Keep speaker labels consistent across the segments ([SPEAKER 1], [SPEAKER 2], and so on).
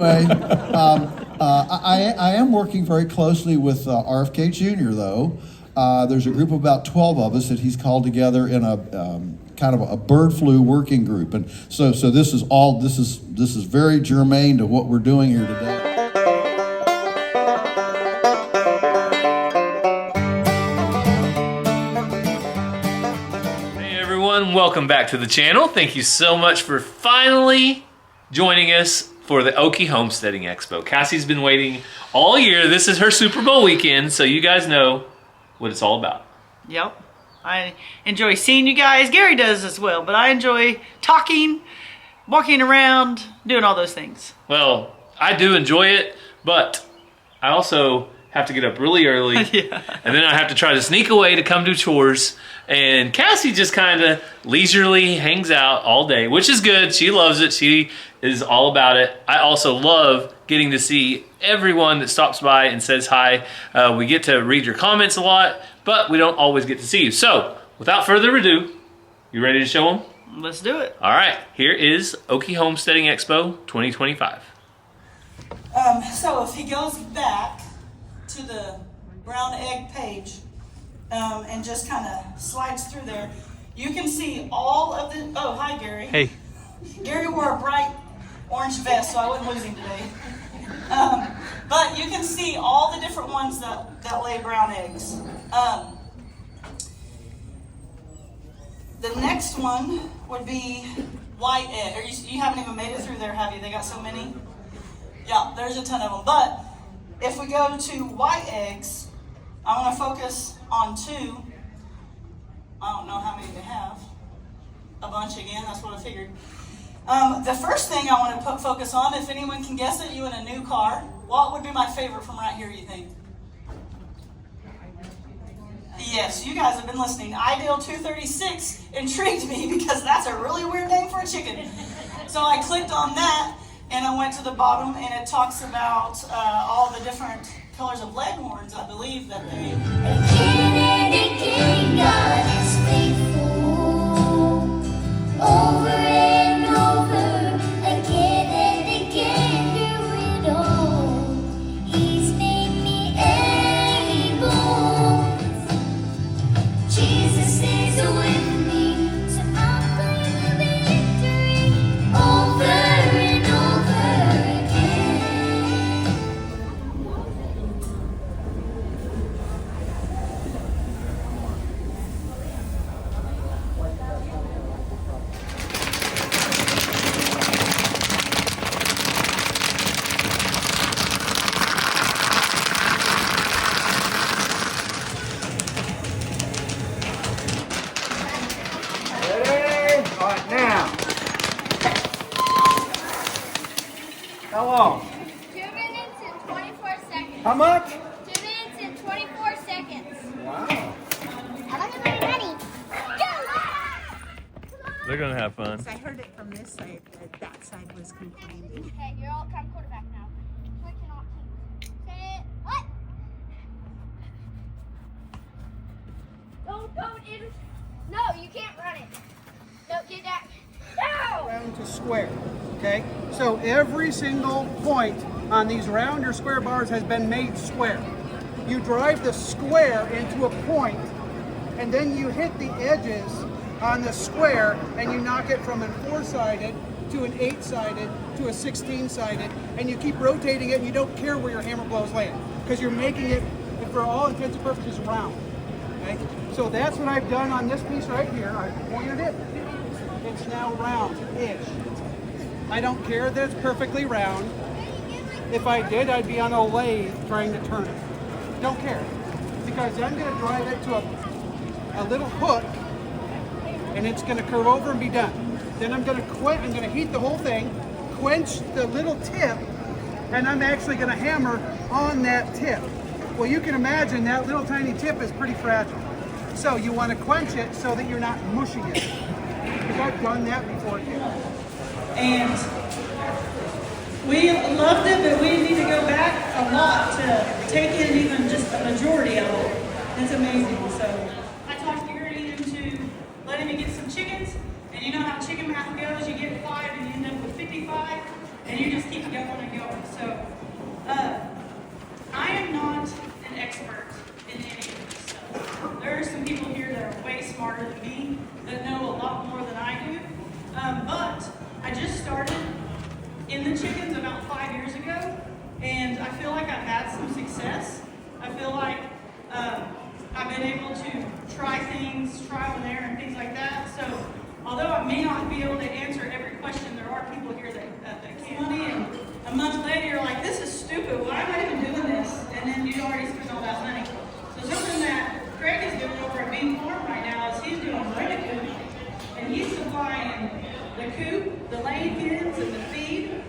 [SPEAKER 1] Anyway, I am working very closely with RFK Jr. though. There's a group of about 12 of us that he's called together in a kind of a bird flu working group, and so this is very germane to what we're doing here today.
[SPEAKER 2] Hey everyone, welcome back to the channel. Thank you so much for finally joining us for the Okie Homesteading Expo. Cassie's been waiting all year. This is her Super Bowl weekend, so you guys know what it's all about.
[SPEAKER 3] Yep. I enjoy seeing you guys. Gary does as well, but I enjoy talking, walking around, doing all those things.
[SPEAKER 2] Well, I do enjoy it, but I also have to get up really early,
[SPEAKER 3] Yeah.
[SPEAKER 2] And then I have to try to sneak away to come do chores. And Cassie just kind of leisurely hangs out all day, which is good. She loves it. She is all about it. I also love getting to see everyone that stops by and says hi. We get to read your comments a lot, but we don't always get to see you. So without further ado, you ready to show them?
[SPEAKER 3] Let's do it.
[SPEAKER 2] All right, here is Okie Homesteading Expo 2025.
[SPEAKER 4] So if he goes back to the brown egg page and just kind of slides through there, you can see all of the, oh, hi Gary.
[SPEAKER 2] Hey.
[SPEAKER 4] Gary wore a bright orange vest, so I wouldn't lose him today. But you can see all the different ones that lay brown eggs. The next one would be white egg. You haven't even made it through there, have you? They got so many. Yeah, there's a ton of them. But if we go to white eggs, I want to focus on two. I don't know how many they have. A bunch again, that's what I figured. The first thing I want to focus on, if anyone can guess it, you in a new car, what would be my favorite from right here, you think? Yes, you guys have been listening. Ideal 236 intrigued me because that's a really weird name for a chicken. So I clicked on that and I went to the bottom and it talks about all the different colors of leghorns, I believe that they...
[SPEAKER 5] Over and over, again and again, through it all, He's made me able. Jesus is with me, so I'll claim the victory over and over again.
[SPEAKER 6] All right, now. How long?
[SPEAKER 5] 2 minutes and 24 seconds.
[SPEAKER 6] How much?
[SPEAKER 5] 2 minutes and 24 seconds.
[SPEAKER 6] Wow.
[SPEAKER 5] I look at my money.
[SPEAKER 2] They're gonna have fun.
[SPEAKER 7] I heard it from this side, but that side was complaining.
[SPEAKER 5] Okay, you're all time quarterback now. Switching off teams. Say it. What? Don't go in. No, you can't run it. No, get that. No!
[SPEAKER 6] Round to square, okay? So every single point on these round or square bars has been made square. You drive the square into a point, and then you hit the edges on the square, and you knock it from a 4-sided to an 8-sided to a 16-sided, and you keep rotating it, and you don't care where your hammer blows land, because you're making it, for all intents and purposes, round. Okay? So that's what I've done on this piece right here. I pointed it. It's now round-ish. I don't care that it's perfectly round. If I did, I'd be on a lathe trying to turn it. Don't care. Because I'm going to drive it to a little hook, and it's going to curve over and be done. Then I'm going to heat the whole thing, quench the little tip, and I'm actually going to hammer on that tip. Well, you can imagine that little tiny tip is pretty fragile. So you want to quench it so that you're not mushing it. Because I've done that before too.
[SPEAKER 4] And we loved it, but we need to go back a lot to take in even just a majority of it. It's amazing. So I talked Gary into letting me get some chickens, and you know how chicken math goes, you get 5 and you end up with 55. and you just keep going and going. So I am not an expert in any of this stuff. There are some people here that are way smarter than me, that know a lot more than I do. But I just started in the chickens about 5 years ago, and I feel like I've had some success. I feel like I've been able to try things, trial and error and things like that. So although I may not be able to answer every question, there are people here that can. And a month later, you're like, this is stupid. Why am I even doing this? And then you already spent all that money. So something that Craig is doing over at Bean Farm right now is he's doing Redmond, and he's supplying the coop, the laying pins, and the feed,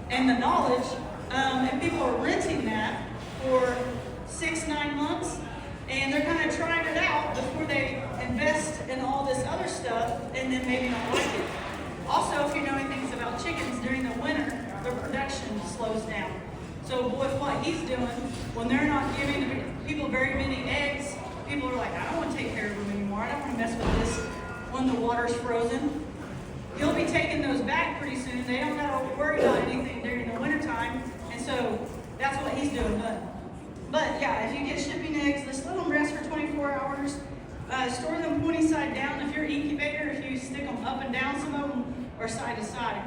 [SPEAKER 4] and the knowledge. And people are renting that for 6-9 months, and they're kind of trying it out before they invest in all this other stuff, and then maybe not like it. Also, if you know anything about chickens, during the winter, their production slows down. So with what he's doing, when they're not giving people very many eggs, people are like, I don't want to take care of them anymore. I don't want to mess with this when the water's frozen. You'll be taking those back pretty soon. They don't have to worry about anything during the wintertime. And so that's what he's doing. But yeah, if you get shipping eggs, just let them rest for 24 hours. Store them pointy side down. If you're an incubator, if you stick them up and down, some of them are side to side.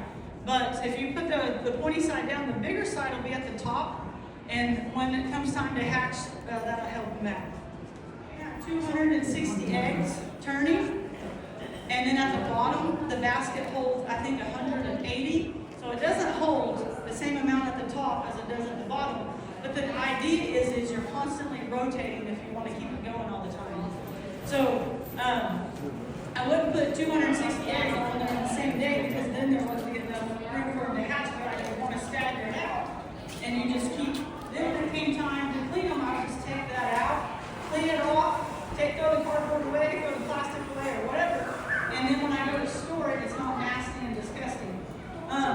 [SPEAKER 4] But if you put the pointy side down, the bigger side will be at the top. And when it comes time to hatch, that'll help them out. We have 260 eggs turning. And then at the bottom, the basket holds, I think, 180. So it doesn't hold the same amount at the top as it does at the bottom. But the idea is you're constantly rotating if you want to keep it going all the time. So I wouldn't put 260 eggs all in there on the same day, because then there wouldn't be enough room for them to hatch. But I want to stagger it out. And you just keep, then when it came time to clean them, I would just take that out, clean it off, throw the cardboard away, throw the plastic away, or whatever. And then when I go to store it, it's not nasty and disgusting.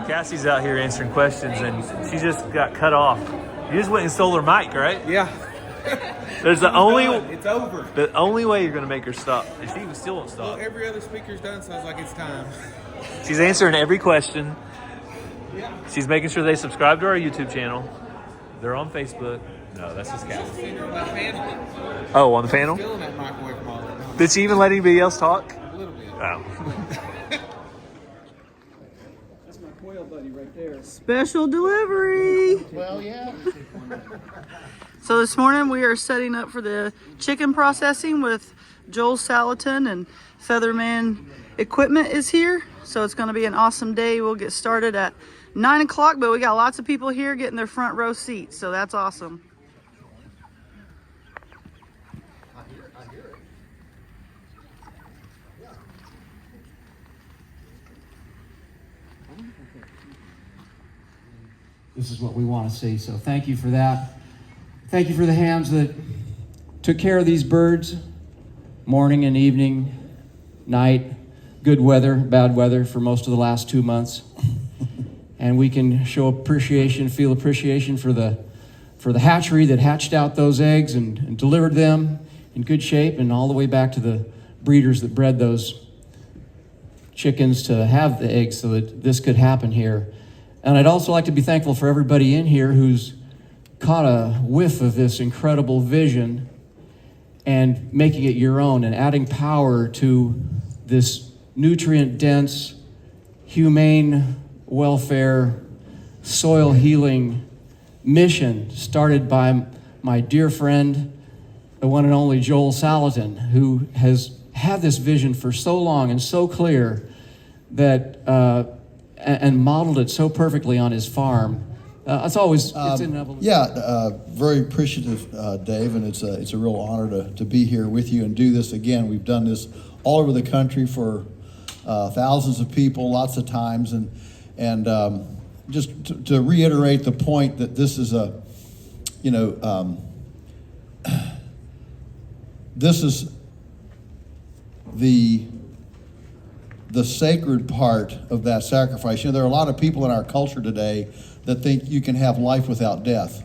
[SPEAKER 2] Cassie's out here answering questions, and she just got cut off. You just went and stole her mic, right?
[SPEAKER 8] Yeah.
[SPEAKER 2] There's the
[SPEAKER 8] It's over.
[SPEAKER 2] the only way you're gonna make her stop, and she still won't
[SPEAKER 8] Well,
[SPEAKER 2] stop.
[SPEAKER 8] every other speaker's done, so I was like, it's time.
[SPEAKER 2] She's answering every question.
[SPEAKER 8] Yeah.
[SPEAKER 2] She's making sure they subscribe to our YouTube channel. They're on Facebook. No, that's just Cassie.
[SPEAKER 8] Sitting on my panel,
[SPEAKER 2] Oh, on the panel?
[SPEAKER 8] still in that microwave model.
[SPEAKER 2] Did she even let anybody else talk?
[SPEAKER 8] A little bit.
[SPEAKER 2] Oh.
[SPEAKER 6] That's my quail buddy right there.
[SPEAKER 3] Special delivery.
[SPEAKER 1] Well, yeah.
[SPEAKER 3] So this morning we are setting up for the chicken processing with Joel Salatin, and Featherman Equipment is here. So it's going to be an awesome day. We'll get started at 9 o'clock, but we got lots of people here getting their front row seats. So that's awesome.
[SPEAKER 9] This is what we want to see. So thank you for that. Thank you for the hands that took care of these birds, morning and evening, night, good weather, bad weather for most of the last 2 months. And we can show appreciation, feel appreciation for the hatchery that hatched out those eggs and delivered them in good shape, and all the way back to the breeders that bred those chickens to have the eggs so that this could happen here. And I'd also like to be thankful for everybody in here who's caught a whiff of this incredible vision and making it your own and adding power to this nutrient-dense, humane welfare, soil healing mission started by my dear friend, the one and only Joel Salatin, who has had this vision for so long and so clear that and modeled it so perfectly on his farm. It's always it's inevitable.
[SPEAKER 1] Yeah, very appreciative, Dave, and it's a real honor to be here with you and do this again. We've done this all over the country for thousands of people, lots of times, and just to reiterate the point that this is this is the sacred part of that sacrifice. You know, there are a lot of people in our culture today that think you can have life without death.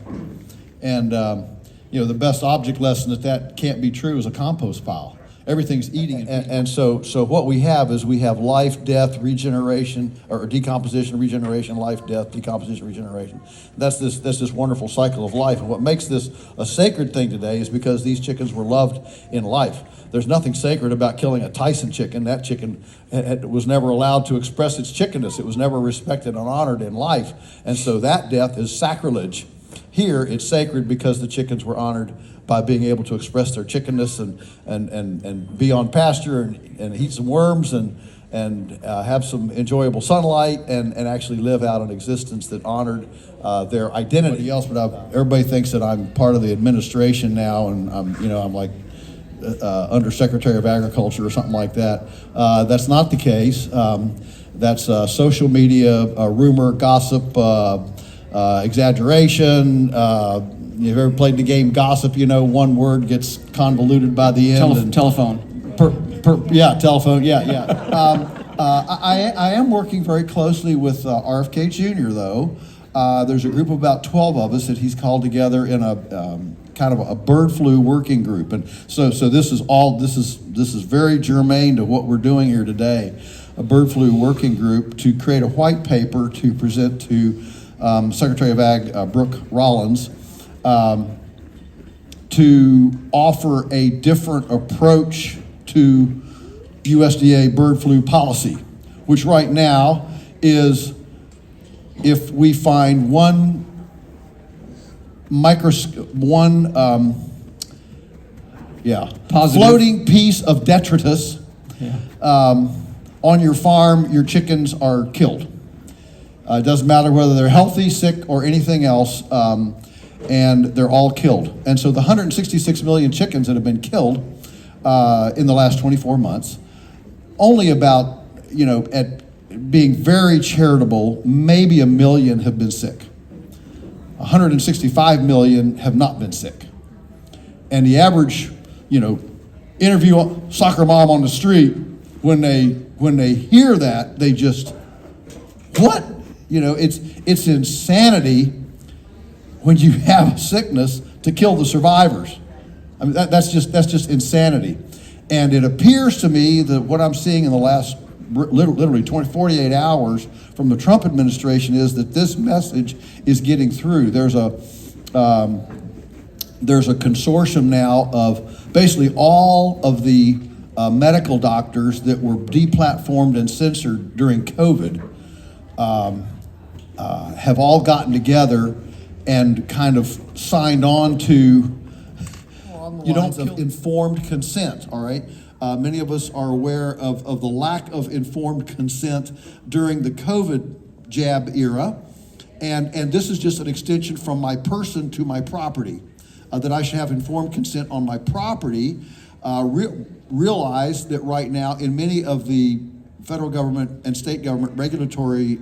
[SPEAKER 1] And, the best object lesson that can't be true is a compost pile. everything's eating. And so what we have is we have life, death, regeneration, or decomposition, regeneration, life, death, decomposition, regeneration. That's this wonderful cycle of life. And what makes this a sacred thing today is because these chickens were loved in life. There's nothing sacred about killing a Tyson chicken. That chicken was never allowed to express its chickenness. It was never respected and honored in life. And so that death is sacrilege. Here, it's sacred because the chickens were honored by being able to express their chickenness and be on pasture and eat some worms and have some enjoyable sunlight and actually live out an existence that honored their identity. Everybody thinks that I'm part of the administration now, and I'm like Undersecretary of Agriculture or something like that. That's not the case. That's social media, rumor, gossip, exaggeration. You've ever played the game Gossip? One word gets convoluted by the end.
[SPEAKER 9] Telephone.
[SPEAKER 1] Telephone. I am working very closely with RFK Jr. though. There's a group of about 12 of us that he's called together in a kind of a bird flu working group, and so this is very germane to what we're doing here today. A bird flu working group to create a white paper to present to Secretary of Ag Brooke Rollins to offer a different approach to USDA bird flu policy, which right now is if we find one floating piece of detritus on your farm, your chickens are killed. It doesn't matter whether they're healthy, sick, or anything else, and they're all killed. And so the 166 million chickens that have been killed in the last 24 months, only about, at being very charitable, maybe 1 million have been sick. 165 million have not been sick. And the average, interview a soccer mom on the street, when they hear that, they just, what? It's insanity when you have a sickness to kill the survivors. I mean, that's just insanity. And it appears to me that what I'm seeing in the last literally 48 hours from the Trump administration is that this message is getting through. There's a consortium now of basically all of the medical doctors that were deplatformed and censored during COVID have all gotten together and kind of signed on to informed consent, all right? Many of us are aware of the lack of informed consent during the COVID jab era, and this is just an extension from my person to my property, that I should have informed consent on my property. Realize that right now in many of the federal government and state government regulatory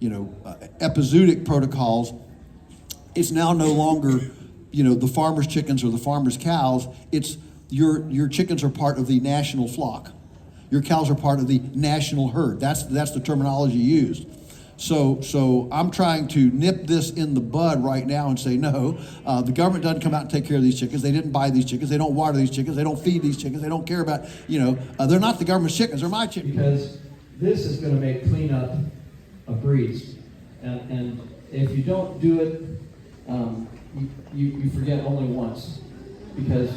[SPEAKER 1] epizootic protocols, it's now no longer the farmer's chickens or the farmer's cows. It's your chickens are part of the national flock. Your cows are part of the national herd. That's the terminology used. So I'm trying to nip this in the bud right now and say, no, the government doesn't come out and take care of these chickens. They didn't buy these chickens. They don't water these chickens. They don't feed these chickens. They don't care about, they're not the government's chickens. They're my chickens.
[SPEAKER 9] Because this is going to make cleanup a breeze. And if you don't do it, you forget only once. Because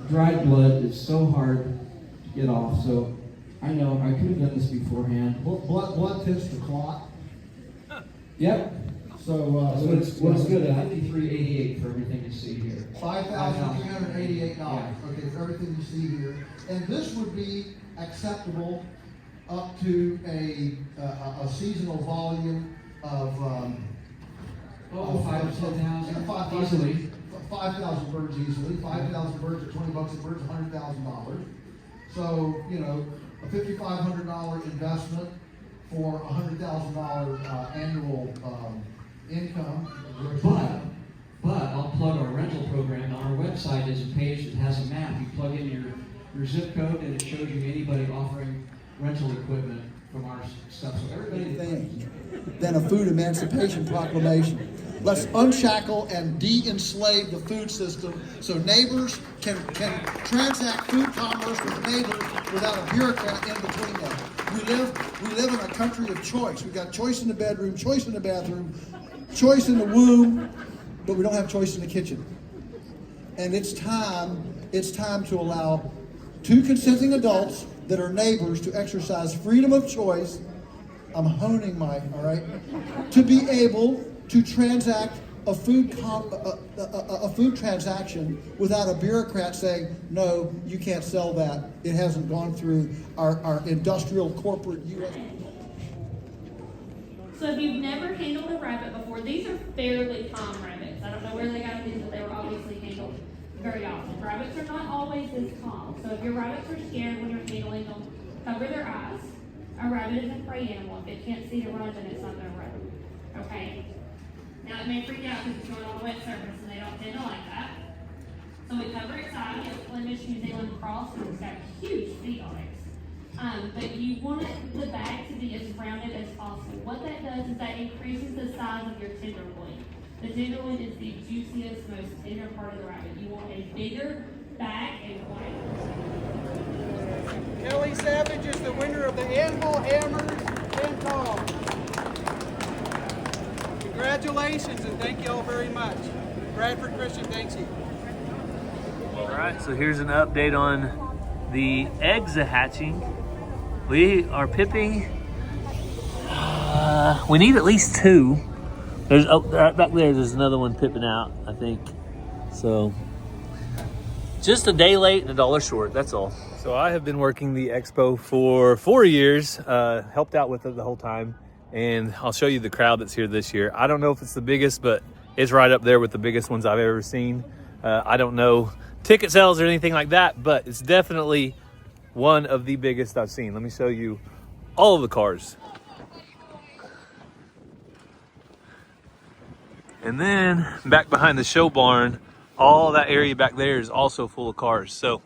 [SPEAKER 9] dried blood is so hard to get off. So I know I could have done this beforehand.
[SPEAKER 1] Blood tends to clot.
[SPEAKER 9] Yep.
[SPEAKER 1] So
[SPEAKER 9] what's good at $53.88 for everything you see here.
[SPEAKER 1] $5,388. Okay, for everything you see here, and this would be acceptable up to a seasonal volume of
[SPEAKER 9] 5,000 to 10,000 easily.
[SPEAKER 1] 5,000 birds easily. 5,000 birds at $20 a bird is $100,000. So a $5,500 investment for $100,000 annual income.
[SPEAKER 9] But I'll plug our rental program. On our website is a page that has a map. You plug in your zip code and it shows you anybody offering rental equipment from our stuff. So everybody
[SPEAKER 1] Than a food emancipation proclamation. Let's unshackle and de-enslave the food system so neighbors can transact food commerce with neighbors without a bureaucrat in between them. We live in a country of choice. We've got choice in the bedroom, choice in the bathroom, choice in the womb, but we don't have choice in the kitchen. And it's time to allow two consenting adults that are neighbors to exercise freedom of choice. I'm honing Mike, all right? To be able to transact a food transaction without a bureaucrat saying, no, you can't sell that. It hasn't gone through our industrial corporate U.S.
[SPEAKER 10] So if you've never handled a rabbit before, these are fairly calm rabbits. I don't know where they got these, but they were obviously handled very often. Rabbits are not always this calm. So if your rabbits are scared when you're handling them, cover their eyes. A rabbit is a prey animal. If it can't see to run, then it's not going to run. Okay? Now it may freak out because it's going on a wet surface and they don't tend to like that. So we cover its eyes. It's Flemish New Zealand cross and it's got huge feet on it. But you want the bag to be as rounded as possible. What that does is that increases the size of your tenderloin. The tenderloin is the juiciest, most tender part of the rabbit. You want a bigger bag and white.
[SPEAKER 6] Kelly Savage is the winner of the Animal Hammers and Tongs. Congratulations and thank you all very much. Bradford Christian thanks you.
[SPEAKER 2] All right, so here's an update on the eggs hatching. We are pipping. We need at least 2. There's right back there's another one pipping out, I think. So just a day late and $1 short, that's all. So I have been working the expo for 4 years, helped out with it the whole time, and I'll show you the crowd that's here this year. I don't know if it's the biggest, but it's right up there with the biggest ones I've ever seen. I don't know ticket sales or anything like that, but it's definitely one of the biggest I've seen. Let me show you all of the cars. And then back behind the show barn, all that area back there is also full of cars. So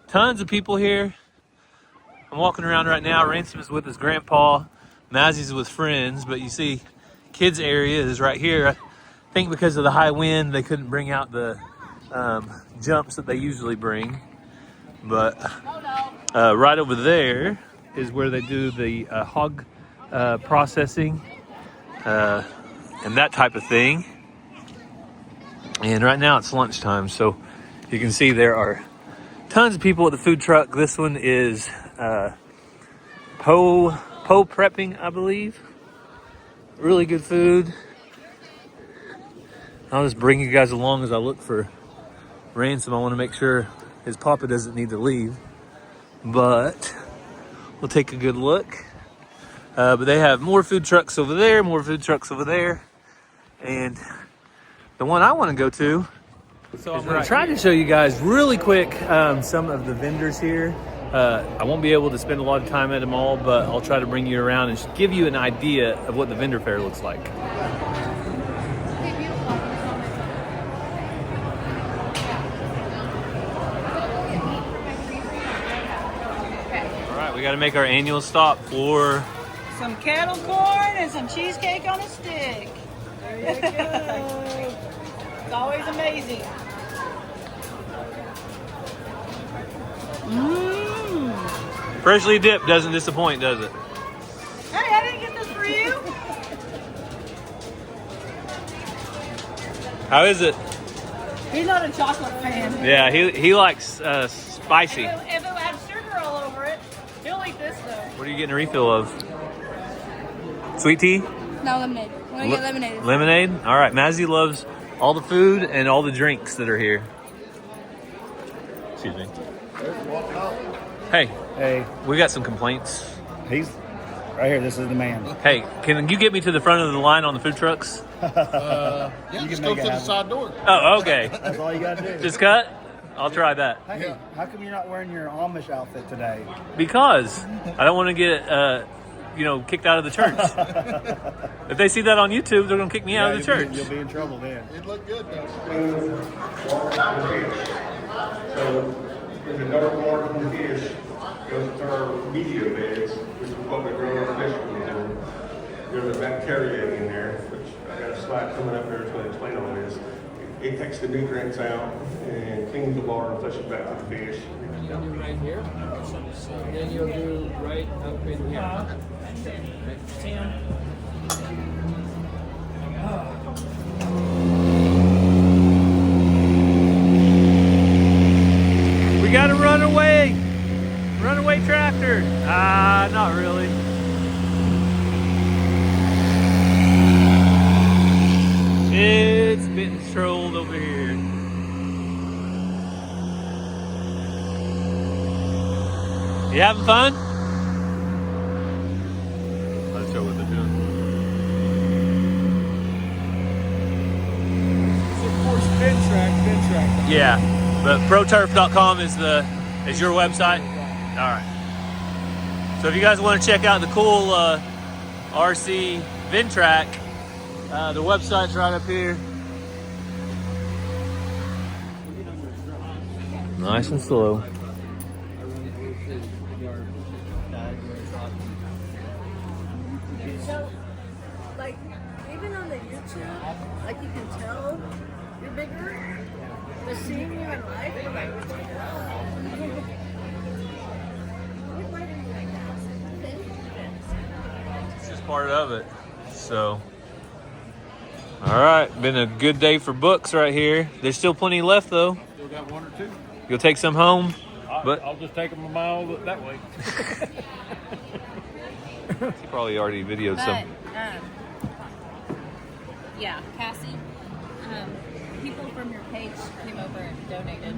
[SPEAKER 2] tons of people here. I'm walking around right now. Ransom is with his grandpa. Mazzie's with friends, but you see kids area is right here. I think because of the high wind, they couldn't bring out the jumps that they usually bring. But right over there is where they do the hog processing and that type of thing. And right now it's lunchtime, so you can see there are tons of people at the food truck. This one is Po prepping, I believe. Really good food. I'll just bring you guys along as I look for Ransom. I want to make sure his papa doesn't need to leave, but we'll take a good look. But they have more food trucks over there, more food trucks over there, and the one I want to go to. So I'm going to try to show you guys really quick some of the vendors here. I won't be able to spend a lot of time at them all, but I'll try to bring you around and give you an idea of what the vendor fair looks like. We got to make our annual stop for
[SPEAKER 4] some kettle corn and some cheesecake on a stick. There you go. It's always amazing.
[SPEAKER 2] Freshly dipped doesn't disappoint, does it?
[SPEAKER 4] Hey, I didn't get this for you.
[SPEAKER 2] How is it?
[SPEAKER 4] He's not a chocolate fan.
[SPEAKER 2] Yeah, he likes spicy.
[SPEAKER 4] If it had sugar all over it, he'll eat this though.
[SPEAKER 2] What are you getting a refill of? Sweet tea?
[SPEAKER 11] No, lemonade. I want to get lemonade.
[SPEAKER 2] Lemonade? All right, Mazzy loves all the food and all the drinks that are here. Excuse me. Hey.
[SPEAKER 12] Hey.
[SPEAKER 2] We got some complaints.
[SPEAKER 12] He's right here. This is the man.
[SPEAKER 2] Hey, can you get me to the front of the line on the food trucks?
[SPEAKER 13] Yeah, just go through the side door.
[SPEAKER 2] Oh, okay.
[SPEAKER 12] That's all you got to do.
[SPEAKER 2] Just cut? I'll try that.
[SPEAKER 12] Hey, how come you're not wearing your Amish outfit today?
[SPEAKER 2] Because I don't want to get, kicked out of the church. If they see that on YouTube, they're going to kick me out of the church.
[SPEAKER 12] You'll be in trouble then.
[SPEAKER 13] It looked good though.
[SPEAKER 14] So the dark water from the fish goes to our media beds, which is what we grow our fish from. There's a bacteria in there, which I got to Slack coming up there is going to explain all this. It takes the nutrients out and cleans the water and flushes back to the fish.
[SPEAKER 15] You'll do right here, and then you'll do right up in here.
[SPEAKER 2] We got a runaway tractor. Not really. It's been trolled over here. You having fun? Let's show what they're doing.
[SPEAKER 15] It's of course Ventrac.
[SPEAKER 2] Yeah, but proturf.com is your website. All right. So if you guys want to check out the cool RC Ventrac, the website's right up here. Nice and slow.
[SPEAKER 16] So, like, even on the YouTube, like, you can tell you're bigger, but seeing you in life, you're like,
[SPEAKER 2] It's just part of it. So, all right, been a good day for books right here. There's still plenty left though.
[SPEAKER 13] Still got one or two.
[SPEAKER 2] You'll take some home, but
[SPEAKER 13] I'll just take them a mile that way.
[SPEAKER 2] he probably already videoed some.
[SPEAKER 17] Yeah, Cassie, people from your page came over and donated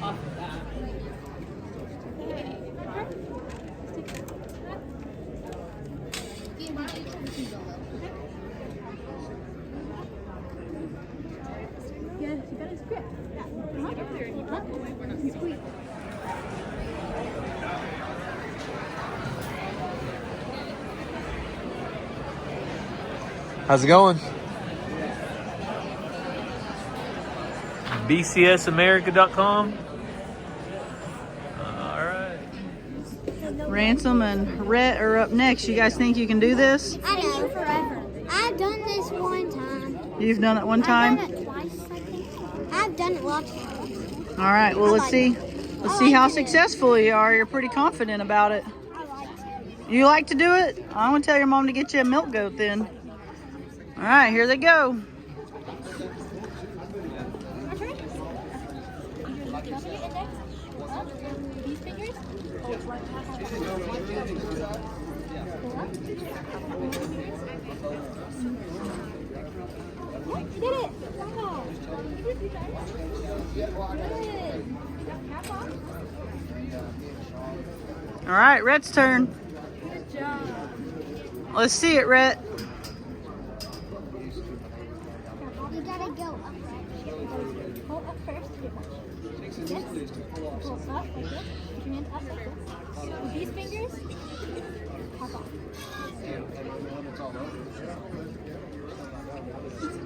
[SPEAKER 17] off of that.
[SPEAKER 5] Yeah, you got his grip. Sweet.
[SPEAKER 2] How's it going? bcsamerica.com. All right.
[SPEAKER 3] Ransom and Rhett are up next. You guys think you can do this?
[SPEAKER 5] I know, forever. I've done this one time.
[SPEAKER 3] You've done it one time?
[SPEAKER 5] I've done it twice, I think. I've done it lots of times.
[SPEAKER 3] All right, well, let's see. Let's see how successful you are. You're pretty confident about it. You like to do it? I'm going to tell your mom to get you a milk goat then. All right, here they go.
[SPEAKER 5] These fingers? Oh, it's right past. Did it! Wow. Good.
[SPEAKER 3] All right, Rhett's turn.
[SPEAKER 5] Good job.
[SPEAKER 3] Let's see it, Rhett.
[SPEAKER 5] You gotta go up, right? Pull up first. Yes. Pull up like this. Put your hands up like this. With these fingers, pop off.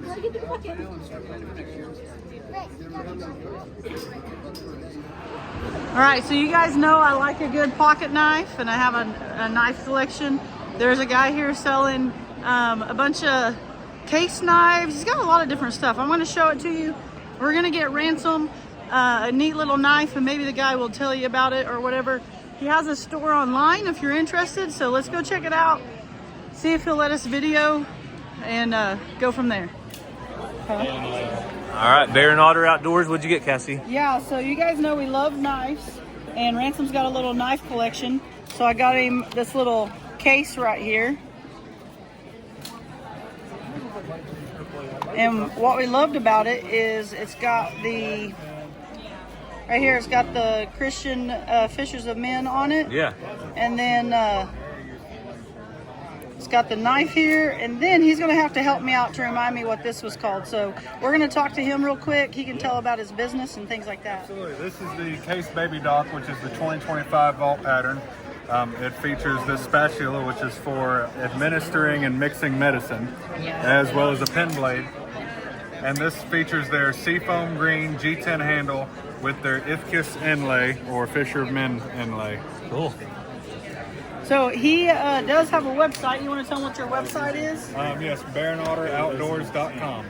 [SPEAKER 5] Gotta get the bucket.
[SPEAKER 3] All right, so you guys know I like a good pocket knife, and I have a knife collection. There's a guy here selling a bunch of case knives. He's got a lot of different stuff. I'm going to show it to you. We're going to get Ransom a neat little knife, and maybe the guy will tell you about it or whatever. He has a store online if you're interested, so let's go check it out, see if he'll let us video, and go from there.
[SPEAKER 2] All right, Bear and Otter Outdoors. What'd you get, Cassie?
[SPEAKER 3] Yeah, so you guys know we love knives, and Ransom's got a little knife collection, so I got him this little case right here. And what we loved about it is it's got the, right here, it's got the Christian Fishers of Men on it.
[SPEAKER 2] Yeah.
[SPEAKER 3] And then it's got the knife here, and then he's going to have to help me out to remind me what this was called. So we're going to talk to him real quick. He can tell about his business and things like that.
[SPEAKER 18] Absolutely. This is the Case Baby Dock, which is the 2025 vault pattern. It features this spatula, which is for administering and mixing medicine, as well as a pen blade. And this features their seafoam green G10 handle with their Ifkis inlay, or Fisher of Men inlay.
[SPEAKER 2] Cool.
[SPEAKER 3] So he does have a website. You want to tell them what your website is?
[SPEAKER 18] Yes, baronotteroutdoors.com.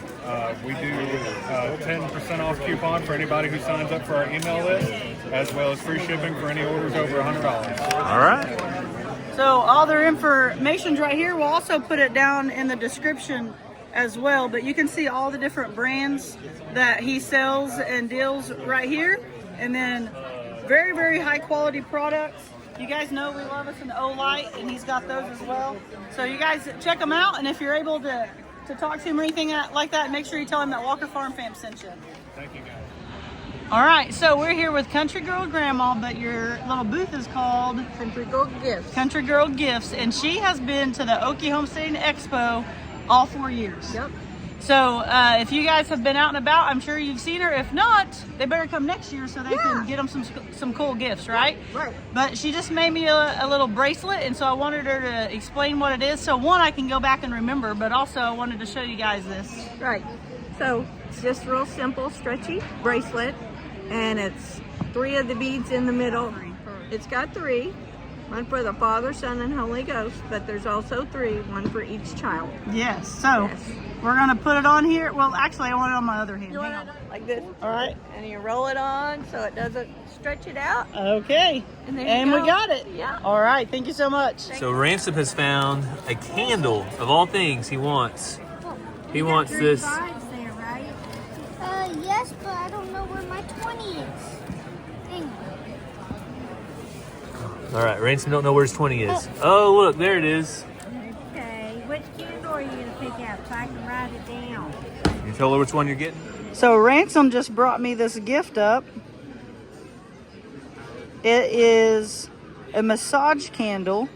[SPEAKER 18] We do 10% off coupon for anybody who signs up for our email list, as well as free shipping for any orders over $100.
[SPEAKER 2] All right.
[SPEAKER 3] So all their information's right here. We'll also put it down in the description as well, but you can see all the different brands that he sells and deals right here. And then very, very high quality products. You guys know we love us an O-Light, and he's got those as well. So you guys check him out, and if you're able to talk to him or anything like that, make sure you tell him that Walker Farm Fam sent you.
[SPEAKER 18] Thank you, guys.
[SPEAKER 3] All right, so we're here with Country Girl Grandma, but your little booth is called
[SPEAKER 16] Country Girl Gifts.
[SPEAKER 3] Country Girl Gifts, and she has been to the Okie Homesteading Expo all 4 years.
[SPEAKER 16] Yep.
[SPEAKER 3] So if you guys have been out and about, I'm sure you've seen her. If not, they better come next year so they can get them some cool gifts, right?
[SPEAKER 16] Right.
[SPEAKER 3] But she just made me a little bracelet, and so I wanted her to explain what it is. So one, I can go back and remember, but also I wanted to show you guys this.
[SPEAKER 16] Right. So it's just real simple, stretchy bracelet, and it's 3 of the beads in the middle. It's got 3. One for the Father, Son, and Holy Ghost, but there's also 3, one for each child.
[SPEAKER 3] Yes. So we're gonna put it on here. Well, actually, I want it on my other hand.
[SPEAKER 16] You want
[SPEAKER 3] Hang
[SPEAKER 16] it
[SPEAKER 3] on.
[SPEAKER 16] like this?
[SPEAKER 3] All right.
[SPEAKER 16] And you roll it on so it doesn't stretch it out.
[SPEAKER 3] Okay.
[SPEAKER 16] And there
[SPEAKER 3] And
[SPEAKER 16] you
[SPEAKER 3] we
[SPEAKER 16] go.
[SPEAKER 3] got it.
[SPEAKER 16] Yeah.
[SPEAKER 3] All right. Thank you so much.
[SPEAKER 2] So Ransom has found a candle of all things he wants. He wants this.
[SPEAKER 5] There, right? Yes, but I don't know where my 20 is. Hang on.
[SPEAKER 2] All right, Ransom don't know where his 20 is. Oh, look, there it is.
[SPEAKER 5] Okay, which candle are you going to pick out so I can write it down?
[SPEAKER 2] You tell her which one you're getting?
[SPEAKER 3] So Ransom just brought me this gift up. It is a massage candle,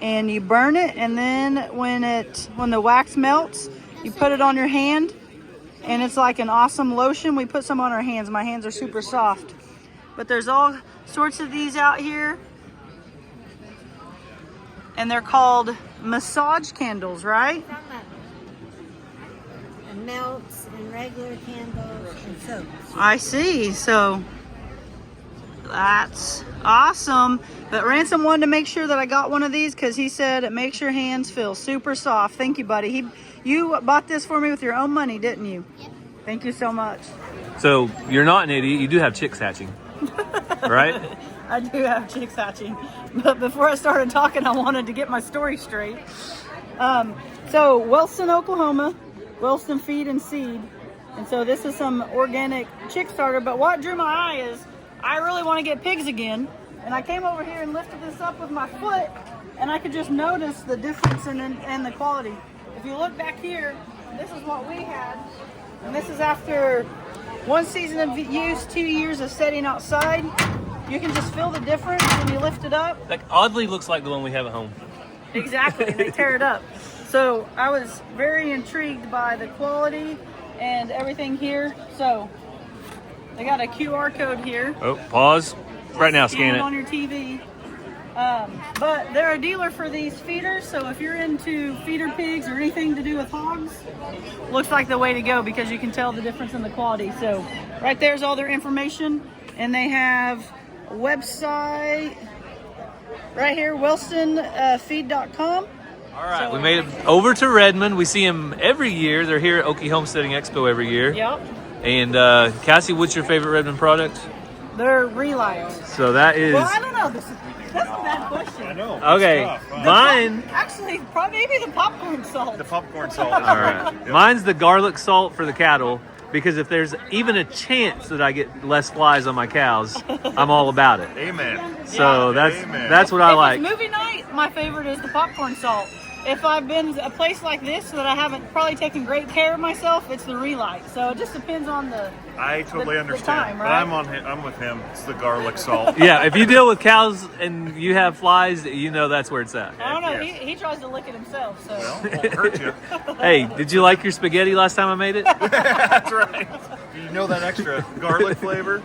[SPEAKER 3] and you burn it, and then when the wax melts, you put it on your hand, and it's like an awesome lotion. We put some on our hands. My hands are super soft. But there's all sorts of these out here, and they're called massage candles, right?
[SPEAKER 5] And melts and regular candles and soaps.
[SPEAKER 3] I see. So that's awesome. But Ransom wanted to make sure that I got one of these because he said it makes your hands feel super soft. Thank you, buddy. You bought this for me with your own money, didn't you? Yep. Thank you so much.
[SPEAKER 2] So you're not an idiot. You do have chicks hatching, right?
[SPEAKER 3] I do have chicks hatching. But before I started talking, I wanted to get my story straight. So Wellston, Oklahoma, Wellston Feed and Seed. And so this is some organic chick starter. But what drew my eye is I really want to get pigs again. And I came over here and lifted this up with my foot, and I could just notice the difference in the quality. If you look back here, this is what we had. And this is after 1 season of use, 2 years of setting outside. You can just feel the difference when you lift it up.
[SPEAKER 2] Like oddly looks like the one we have at home.
[SPEAKER 3] Exactly, they tear it up. So I was very intrigued by the quality and everything here. So they got a QR code here.
[SPEAKER 2] Oh, pause. Right now, scan it.
[SPEAKER 3] On your TV. But they're a dealer for these feeders, so if you're into feeder pigs or anything to do with hogs, looks like the way to go because you can tell the difference in the quality. So right there's all their information, and they have a website right here, wellstonfeed.com.
[SPEAKER 2] All right, we made it over to Redmond. We see them every year. They're here at Okie Homesteading Expo every year.
[SPEAKER 3] Yep.
[SPEAKER 2] And Cassie, what's your favorite Redmond product?
[SPEAKER 3] They're relights.
[SPEAKER 2] So that is.
[SPEAKER 3] Well, I don't know. That's a bad question.
[SPEAKER 18] I know.
[SPEAKER 2] Okay, mine.
[SPEAKER 3] Actually, probably maybe the popcorn salt.
[SPEAKER 18] The popcorn salt.
[SPEAKER 2] All right, mine's the garlic salt for the cattle because if there's even a chance that I get less flies on my cows, I'm all about it.
[SPEAKER 18] Amen.
[SPEAKER 2] So that's what I like.
[SPEAKER 3] If it's movie night, my favorite is the popcorn salt. If I've been to a place like this that I haven't probably taken great care of myself, it's the relight. So it just depends on the.
[SPEAKER 18] I totally understand,
[SPEAKER 3] time, right?
[SPEAKER 18] but I'm with him. It's the garlic salt.
[SPEAKER 2] Yeah, if you deal with cows and you have flies, you know that's where it's at.
[SPEAKER 3] I don't know. He tries to lick it himself. So.
[SPEAKER 18] Well, it won't hurt you.
[SPEAKER 2] Hey, did you like your spaghetti last time I made it?
[SPEAKER 18] That's right. You know that extra garlic flavor?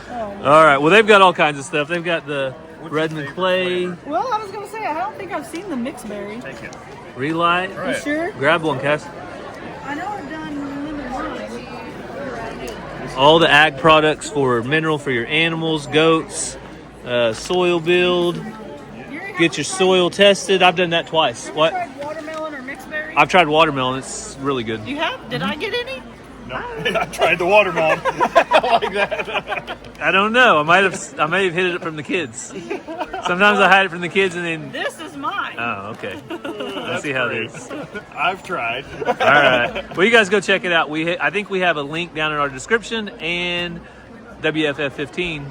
[SPEAKER 2] All right. Well, they've got all kinds of stuff. They've got the Redmond clay.
[SPEAKER 3] Well, I was gonna say I don't think I've seen the mixed berry.
[SPEAKER 18] Take it.
[SPEAKER 2] Relight.
[SPEAKER 18] All right.
[SPEAKER 3] You sure?
[SPEAKER 2] Grab one, Cass.
[SPEAKER 3] I know I've done lemon lime.
[SPEAKER 2] All the ag products for mineral for your animals, goats, soil build.
[SPEAKER 3] You're
[SPEAKER 2] get your soil tested. I've done that twice.
[SPEAKER 3] Have
[SPEAKER 2] What?
[SPEAKER 3] you tried watermelon or mixed berry?
[SPEAKER 2] I've tried watermelon. It's really good.
[SPEAKER 3] You have? Did I get any?
[SPEAKER 18] No, I tried the watermelon. I like that.
[SPEAKER 2] I don't know. I may have hid it from the kids. Sometimes I hide it from the kids and then.
[SPEAKER 3] This is mine.
[SPEAKER 2] Oh, okay. I see how it is.
[SPEAKER 18] I've tried.
[SPEAKER 2] All right. Well, you guys go check it out. I think we have a link down in our description, and WFF15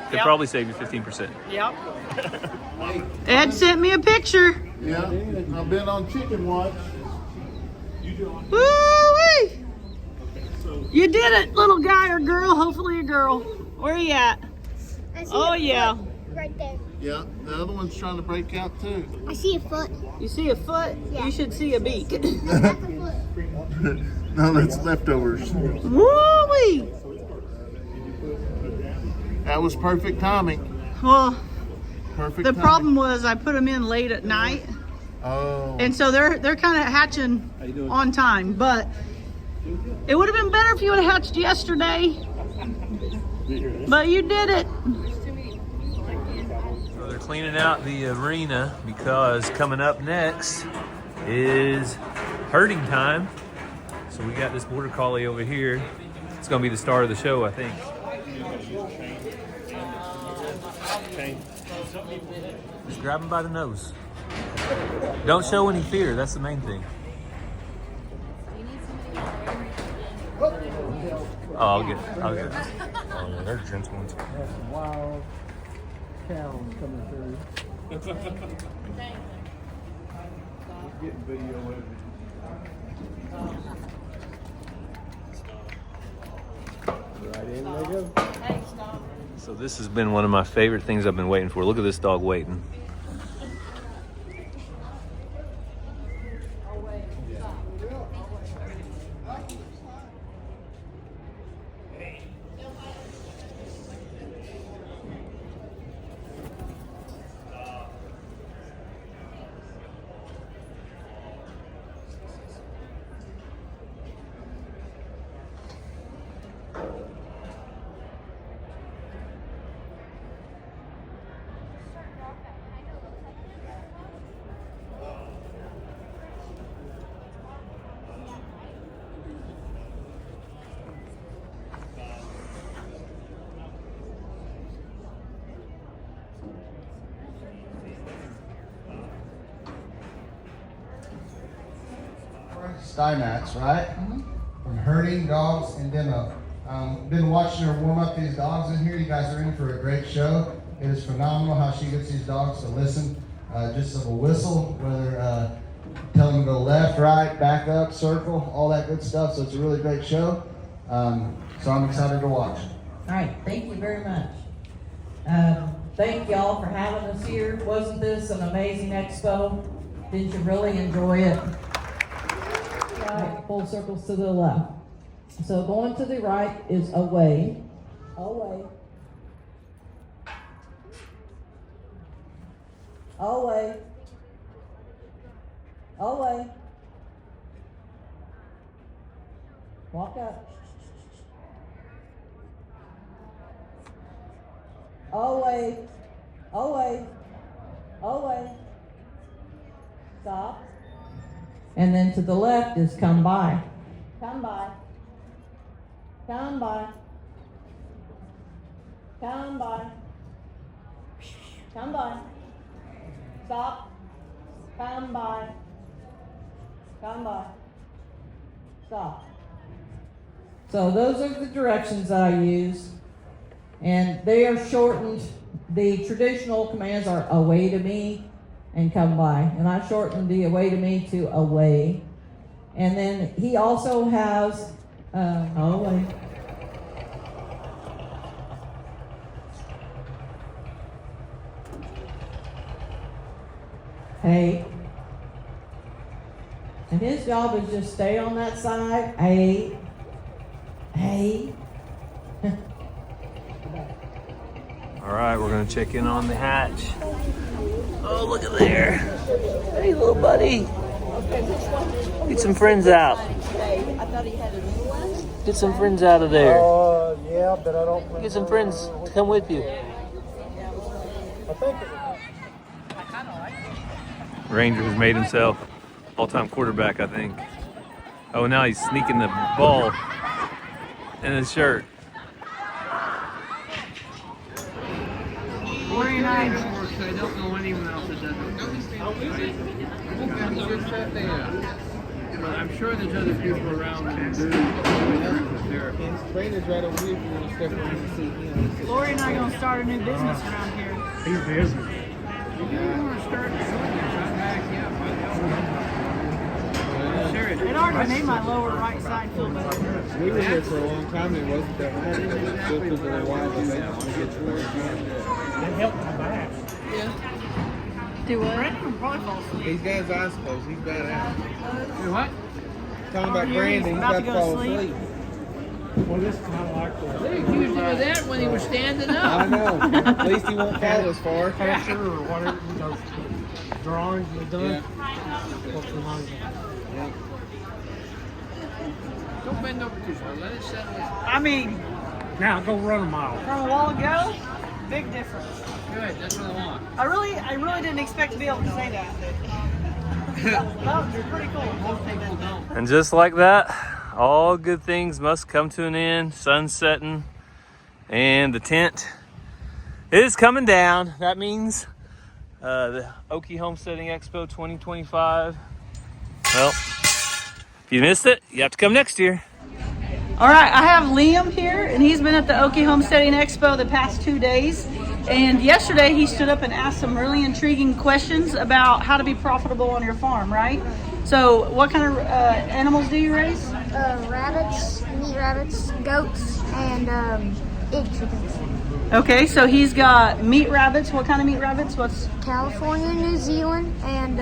[SPEAKER 2] could probably save you 15%.
[SPEAKER 3] Yep. Ed sent me a picture.
[SPEAKER 19] Yeah, I've been on Chicken Watch.
[SPEAKER 3] Woo-wee! You did it, little guy or girl. Hopefully a girl. Where are you at? Oh, yeah.
[SPEAKER 5] Right there.
[SPEAKER 19] Yeah, the other one's trying to break out too.
[SPEAKER 5] I see a foot.
[SPEAKER 3] You see a foot?
[SPEAKER 5] Yeah.
[SPEAKER 3] You should see a beak.
[SPEAKER 19] No, that's leftovers.
[SPEAKER 3] Woo-wee!
[SPEAKER 19] That was perfect timing.
[SPEAKER 3] Well,
[SPEAKER 19] Perfect
[SPEAKER 3] the
[SPEAKER 19] timing.
[SPEAKER 3] problem was I put them in late at night.
[SPEAKER 19] Oh.
[SPEAKER 3] And so they're kind of hatching on time, but it would have been better if you would have hatched yesterday. But you did it.
[SPEAKER 2] So they're cleaning out the arena because coming up next is herding time. So we got this border collie over here. It's going to be the star of the show, I think. Just grab him by the nose. Don't show any fear. That's the main thing. Oh, I'll get it. Oh, yeah, they're gentle ones.
[SPEAKER 15] Wild cows coming through.
[SPEAKER 19] Getting video of it.
[SPEAKER 15] Right in they go.
[SPEAKER 2] So this has been one of my favorite things I've been waiting for. Look at this dog waiting.
[SPEAKER 20] Steinmetz, right? From herding dogs and demo. Been watching her warm up these dogs in here. You guys are in for a great show. It is phenomenal how she gets these dogs to listen. Just of a whistle, whether telling them to go left, right, back up, circle, all that good stuff. So it's a really great show. So I'm excited to watch.
[SPEAKER 21] All right, thank you very much. Thank y'all for having us here. Wasn't this an amazing expo? Did you really enjoy it? Right, full circles to the left. So going to the right is away. Away. Away. Away. Walk up. Away. Away. Away. Stop. And then to the left is come by. Come by. Come by. Come by. Come by. Stop. Come by. Come by. Stop. So those are the directions that I use. And they are shortened. The traditional commands are away to me and come by. And I shortened the away to me to away. And then he also has away. Hey. And his job is just stay on that side. Hey. Hey.
[SPEAKER 2] All right, we're gonna check in on the hatch. Oh, look at there. Hey, little buddy. Get some friends out. Get some friends out of there.
[SPEAKER 15] Yeah, but I don't.
[SPEAKER 2] Get some friends to come with you.
[SPEAKER 15] I think it was.
[SPEAKER 2] Ranger has made himself all-time quarterback, I think. Oh, now he's sneaking the ball in his shirt.
[SPEAKER 15] 49ers. I don't know anyone else that does it. I'm sure there's other people around that do.
[SPEAKER 8] His trainer's right over here if you want to step around and see him.
[SPEAKER 3] Lori and I are going to start a new business around here.
[SPEAKER 19] He's busy.
[SPEAKER 15] If you want to start business, I'm back, serious.
[SPEAKER 3] It already made my lower right side feel better.
[SPEAKER 8] We were here for a long time and it wasn't that hard. So people were watching, they want to get to work.
[SPEAKER 19] It helped my back.
[SPEAKER 8] Yeah.
[SPEAKER 3] Do what? Brandon will probably fall asleep.
[SPEAKER 8] He's got his eyes closed. He's bad out.
[SPEAKER 15] Do what?
[SPEAKER 8] Talking about
[SPEAKER 3] Here, he's
[SPEAKER 8] Brandon, he's
[SPEAKER 3] about
[SPEAKER 8] about
[SPEAKER 3] to
[SPEAKER 8] to
[SPEAKER 3] go
[SPEAKER 8] fall
[SPEAKER 3] to sleep.
[SPEAKER 8] asleep.
[SPEAKER 19] Well, this is kind of like the...
[SPEAKER 15] They accused him of that when he was standing up.
[SPEAKER 8] I know. At least he won't fall as far.
[SPEAKER 19] Picture or whatever, those drawings you've done.
[SPEAKER 8] Yeah.
[SPEAKER 19] What's the money?
[SPEAKER 8] Yeah.
[SPEAKER 15] Don't bend over too far. Let it settle.
[SPEAKER 3] I mean,
[SPEAKER 19] Now go run a mile.
[SPEAKER 3] from a while ago, big difference.
[SPEAKER 15] Good. That's what I want.
[SPEAKER 3] I really didn't expect to be able to say that. That was pretty cool.
[SPEAKER 15] Most people don't.
[SPEAKER 2] And just like that, all good things must come to an end. Sun's setting, and the tent is coming down. That means the Okie Homesteading Expo 2025. Well, if you missed it, you have to come next year.
[SPEAKER 3] All right, I have Liam here, and he's been at the Okie Homesteading Expo the past 2 days. And yesterday he stood up and asked some really intriguing questions about how to be profitable on your farm, right? So what kind of animals do you raise?
[SPEAKER 5] Rabbits, meat rabbits, goats, and egg chickens.
[SPEAKER 3] Okay, so he's got meat rabbits. What kind of meat rabbits? What's
[SPEAKER 5] California, New Zealand, and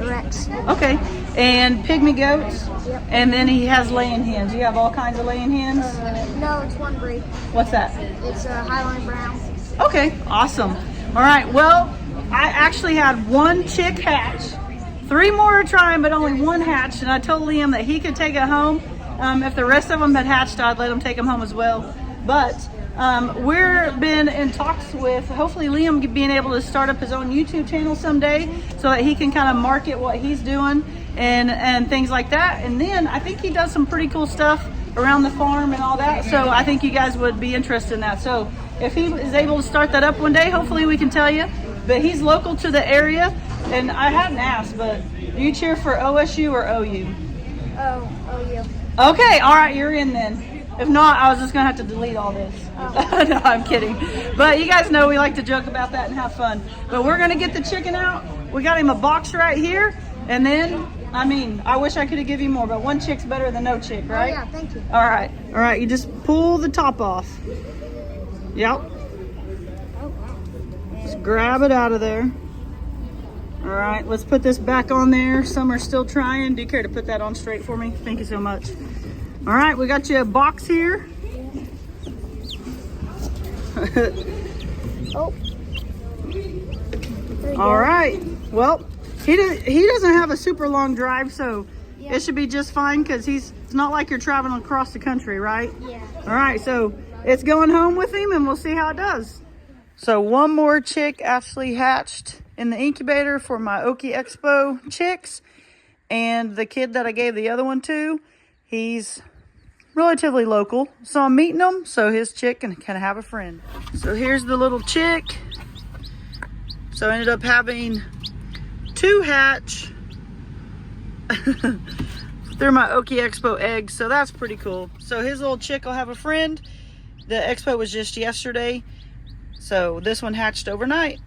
[SPEAKER 5] Rex.
[SPEAKER 3] okay? And pygmy goats.
[SPEAKER 5] Yep.
[SPEAKER 3] And then he has laying hens. You have all kinds of laying hens.
[SPEAKER 5] No, it's one breed.
[SPEAKER 3] What's that?
[SPEAKER 5] It's a Highline Brown.
[SPEAKER 3] Okay, awesome. All right, well, I actually had one chick hatch. 3 more are trying, but only one hatched, and I told Liam that he could take it home. If the rest of them had hatched, I'd let him take them home as well. But we're been in talks with hopefully Liam being able to start up his own YouTube channel someday so that he can kind of market what he's doing and things like that. And then I think he does some pretty cool stuff around the farm and all that. So I think you guys would be interested in that. So if he is able to start that up one day, hopefully we can tell you. But he's local to the area, and I hadn't asked, but do you cheer for OSU or OU?
[SPEAKER 5] Oh, you.
[SPEAKER 3] Okay, all right, you're in then. If not, I was just gonna have to delete all this. No, I'm kidding. But you guys know we like to joke about that and have fun. But we're gonna get the chicken out. We got him a box right here, and then, I mean, I wish I could have given you more, but one chick's better than no chick, right?
[SPEAKER 5] Oh, yeah, thank you.
[SPEAKER 3] All right, you just pull the top off. Yep. Just grab it out of there. All right, let's put this back on there. Some are still trying. Do you care to put that on straight for me? Thank you so much. All right, we got you a box here.
[SPEAKER 5] Oh.
[SPEAKER 3] All right. Well, he doesn't have a super long drive, so it should be just fine because it's not like you're traveling across the country, right?
[SPEAKER 5] Yeah.
[SPEAKER 3] All right, so it's going home with him, and we'll see how it does. So one more chick actually hatched in the incubator for my Okie Expo chicks, and the kid that I gave the other one to, he's relatively local, so I'm meeting him so his chick can have a friend. So here's the little chick. So I ended up having 2 hatch through my Okie Expo eggs, so that's pretty cool. So his little chick will have a friend. The expo was just yesterday, so this one hatched overnight.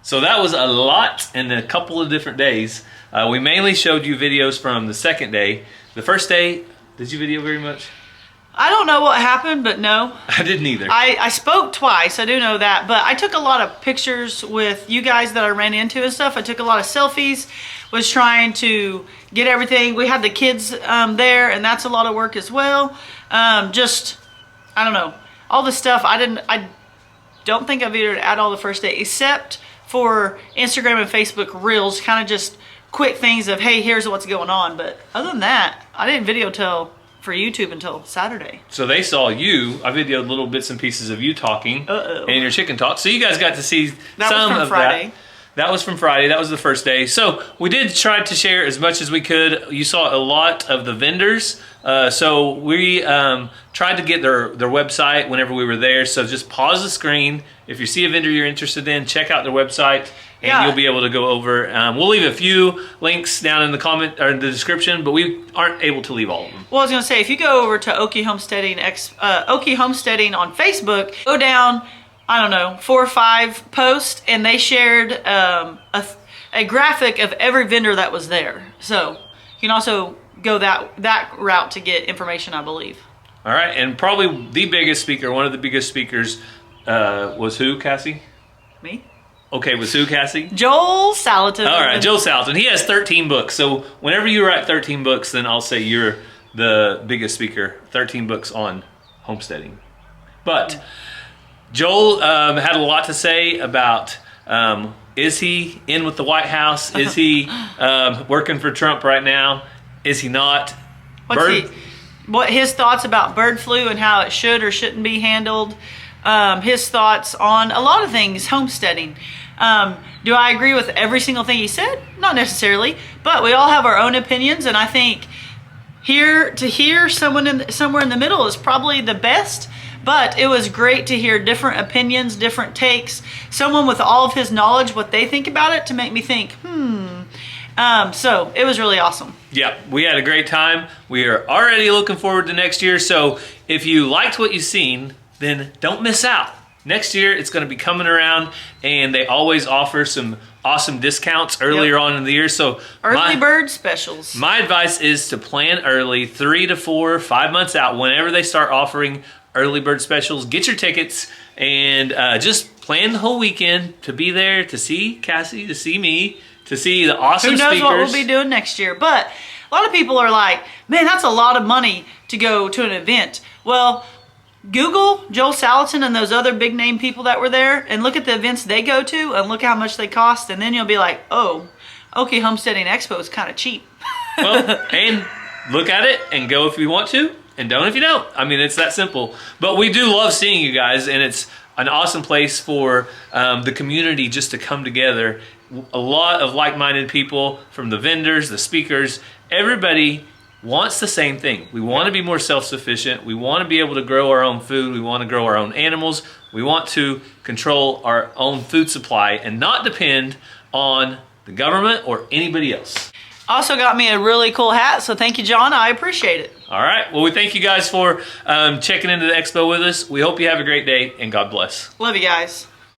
[SPEAKER 2] So that was a lot in a couple of different days. We mainly showed you videos from the second day. The first day, did you video very much?
[SPEAKER 3] I don't know what happened, but no.
[SPEAKER 2] I didn't either.
[SPEAKER 3] I spoke twice, I do know that, but I took a lot of pictures with you guys that I ran into and stuff. I took a lot of selfies, was trying to get everything. We had the kids there, and that's a lot of work as well. Just, I don't know, all the stuff. I don't think I videoed at all the first day, except for Instagram and Facebook Reels, kind of just quick things of, hey, here's what's going on. But other than that, I didn't video for YouTube until Saturday.
[SPEAKER 2] So they saw you. I videoed little bits and pieces of you talking and your chicken talk. So you guys got to see some of
[SPEAKER 3] Friday.
[SPEAKER 2] that was from Friday. That was the first day. So we did try to share as much as we could. You saw a lot of the vendors. So we tried to get their website whenever we were there. So just pause the screen. If you see a vendor you're interested in, check out their website, and you'll be able to go over. We'll leave a few links down in the comment or in the description, but we aren't able to leave all of them.
[SPEAKER 4] Well, I was going to say, if you go over to Okie Homesteading on Facebook, go down, I don't know, 4 or 5 posts, and they shared a graphic of every vendor that was there. So you can also go that route to get information, I believe.
[SPEAKER 2] All right, and probably the biggest speaker, one of the biggest speakers, was who, Cassie?
[SPEAKER 4] Me.
[SPEAKER 2] Okay, was who, Cassie?
[SPEAKER 3] Joel Salatin.
[SPEAKER 2] All right, Joel Salatin. He has 13 books. So whenever you write 13 books, then I'll say you're the biggest speaker. 13 books on homesteading. But Joel had a lot to say about is he in with the White House? Is he working for Trump right now? Is he not?
[SPEAKER 3] What his thoughts about bird flu and how it should or shouldn't be handled. His thoughts on a lot of things homesteading. Do I agree with every single thing he said? Not necessarily, but we all have our own opinions, and I think to hear someone somewhere in the middle is probably the best. But it was great to hear different opinions, different takes, someone with all of his knowledge, what they think about it, to make me think, so it was really awesome.
[SPEAKER 2] Yeah, we had a great time. We are already looking forward to next year. So if you liked what you've seen, then don't miss out. Next year, it's going to be coming around, and they always offer some awesome discounts earlier on in the year. So
[SPEAKER 3] early bird specials.
[SPEAKER 2] My advice is to plan early, 3 to 4, 5 months out. Whenever they start offering early bird specials, get your tickets, and just plan the whole weekend to be there, to see Cassie, to see me, to see the awesome speakers.
[SPEAKER 3] Who knows what we'll be doing next year. But a lot of people are like, man, that's a lot of money to go to an event. Well, Google Joel Salatin and those other big name people that were there and look at the events they go to and look how much they cost, and then you'll be like, oh, Okie Homesteading Expo is kind of cheap.
[SPEAKER 2] Well, and look at it and go if you want to, and don't if you don't. I mean, it's that simple. But we do love seeing you guys, and it's an awesome place for the community just to come together. A lot of like-minded people, from the vendors, the speakers, everybody wants the same thing. We want to be more self-sufficient. We want to be able to grow our own food. We want to grow our own animals. We want to control our own food supply and not depend on the government or anybody else.
[SPEAKER 3] Also got me a really cool hat, so thank you, John. I appreciate it.
[SPEAKER 2] All right. Well, we thank you guys for checking into the expo with us. We hope you have a great day, and God bless.
[SPEAKER 3] Love you guys.